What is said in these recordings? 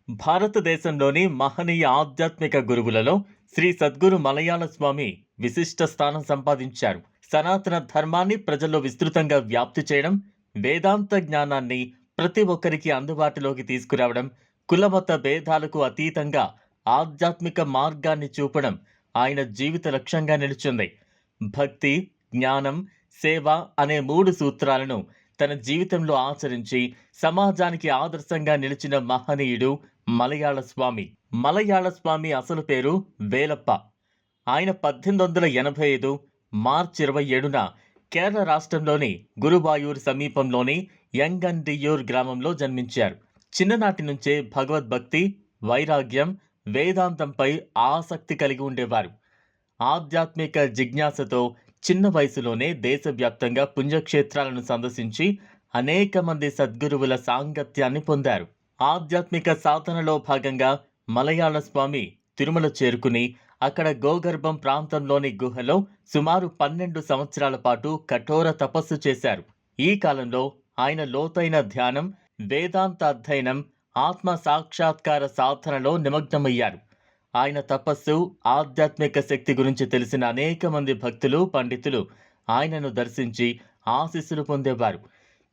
భారతదేశంలోని మహనీయ ఆధ్యాత్మిక గురువులలో శ్రీ సద్గురు మలయాళ స్వామి విశిష్ట స్థానం సంపాదించారు. సనాతన ధర్మాన్ని ప్రజల్లో విస్తృతంగా వ్యాప్తి చేయడం, వేదాంత జ్ఞానాన్ని ప్రతి ఒక్కరికి అందుబాటులోకి తీసుకురావడం, కులమత భేదాలకు అతీతంగా ఆధ్యాత్మిక మార్గాన్ని చూపడం ఆయన జీవిత లక్ష్యంగా నిలిచింది. భక్తి, జ్ఞానం, సేవ అనే 3 సూత్రాలను తన జీవితంలో ఆచరించి సమాజానికి ఆదర్శంగా నిలిచిన మహనీయుడు మలయాళ స్వామి. మలయాళ స్వామి అసలు పేరు వేలప్ప. ఆయన 1885 మార్చి 27న కేరళ రాష్ట్రంలోని గురువాయూర్ సమీపంలోని యంగండియూర్ గ్రామంలో జన్మించారు. చిన్ననాటి నుంచే భగవద్భక్తి, వైరాగ్యం, వేదాంతంపై ఆసక్తి కలిగి ఉండేవారు. ఆధ్యాత్మిక జిజ్ఞాసతో చిన్న వయసులోనే దేశవ్యాప్తంగా పుణ్యక్షేత్రాలను సందర్శించి అనేక మంది సద్గురువుల సాంగత్యాన్ని పొందారు. ఆధ్యాత్మిక సాధనలో భాగంగా మలయాళ స్వామి తిరుమల చేరుకుని అక్కడ గోగర్భం ప్రాంతంలోని గుహలో సుమారు 12 సంవత్సరాల పాటు కఠోర తపస్సు చేశారు. ఈ కాలంలో ఆయన లోతైన ధ్యానం, వేదాంత అధ్యయనం, ఆత్మ సాక్షాత్కార సాధనలో నిమగ్నమయ్యారు. ఆయన తపస్సు, ఆధ్యాత్మిక శక్తి గురించి తెలిసిన అనేక మంది భక్తులు, పండితులు ఆయనను దర్శించి ఆశీస్సులు పొందేవారు.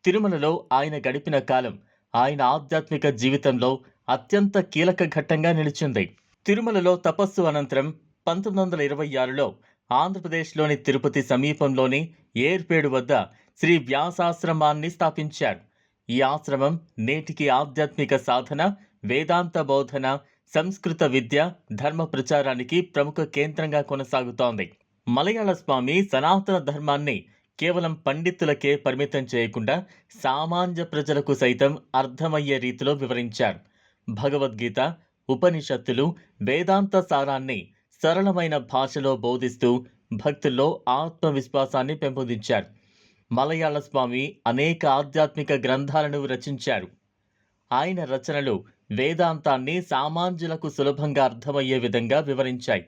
తిరుమలలో ఆయన గడిపిన కాలం ఆయన ఆధ్యాత్మిక జీవితంలో అత్యంత కీలక ఘట్టంగా నిలిచింది. తిరుమలలో తపస్సు అనంతరం 1926లో ఆంధ్రప్రదేశ్లోని తిరుపతి సమీపంలోని ఏర్పేడు వద్ద శ్రీ వ్యాసాశ్రమాన్ని స్థాపించారు. ఈ ఆశ్రమం నేటికి ఆధ్యాత్మిక సాధన, వేదాంత బోధన, సంస్కృత విద్య, ధర్మ ప్రచారానికి ప్రముఖ కేంద్రంగా కొనసాగుతోంది. మలయాళ స్వామి సనాతన ధర్మాన్ని కేవలం పండితులకే పరిమితం చేయకుండా సామాన్య ప్రజలకు సైతం అర్థమయ్యే రీతిలో వివరించారు. భగవద్గీత, ఉపనిషత్తులు, వేదాంత సారాన్ని సరళమైన భాషలో బోధిస్తూ భక్తుల్లో ఆత్మవిశ్వాసాన్ని పెంపొందించారు. మలయాళ స్వామి అనేక ఆధ్యాత్మిక గ్రంథాలను రచించారు. ఆయన రచనలు వేదాంతాన్ని సామాన్యులకు సులభంగా అర్థమయ్యే విధంగా వివరించాయి.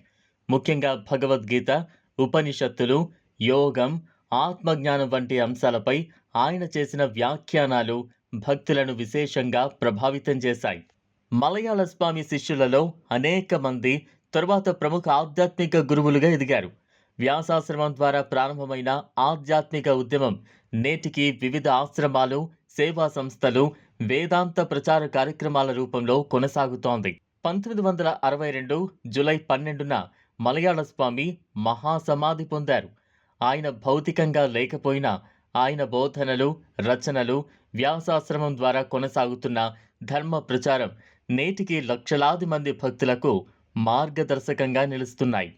ముఖ్యంగా భగవద్గీత, ఉపనిషత్తులు, యోగం, ఆత్మజ్ఞానం వంటి అంశాలపై ఆయన చేసిన వ్యాఖ్యానాలు భక్తులను విశేషంగా ప్రభావితం చేశాయి. మలయాళ స్వామి శిష్యులలో అనేక మంది తరువాత ప్రముఖ ఆధ్యాత్మిక గురువులుగా ఎదిగారు. వ్యాసాశ్రమం ద్వారా ప్రారంభమైన ఆధ్యాత్మిక ఉద్యమం నేటికి వివిధ ఆశ్రమాలు, సేవా సంస్థలు, వేదాంత ప్రచార కార్యక్రమాల రూపంలో కొనసాగుతోంది. 1962 జూలై 12న మలయాళ స్వామి మహాసమాధి పొందారు. ఆయన భౌతికంగా లేకపోయినా ఆయన బోధనలు, రచనలు, వ్యాసాశ్రమం ద్వారా కొనసాగుతున్న ధర్మ ప్రచారం నేటికి లక్షలాది మంది భక్తులకు మార్గదర్శకంగా నిలుస్తున్నాయి.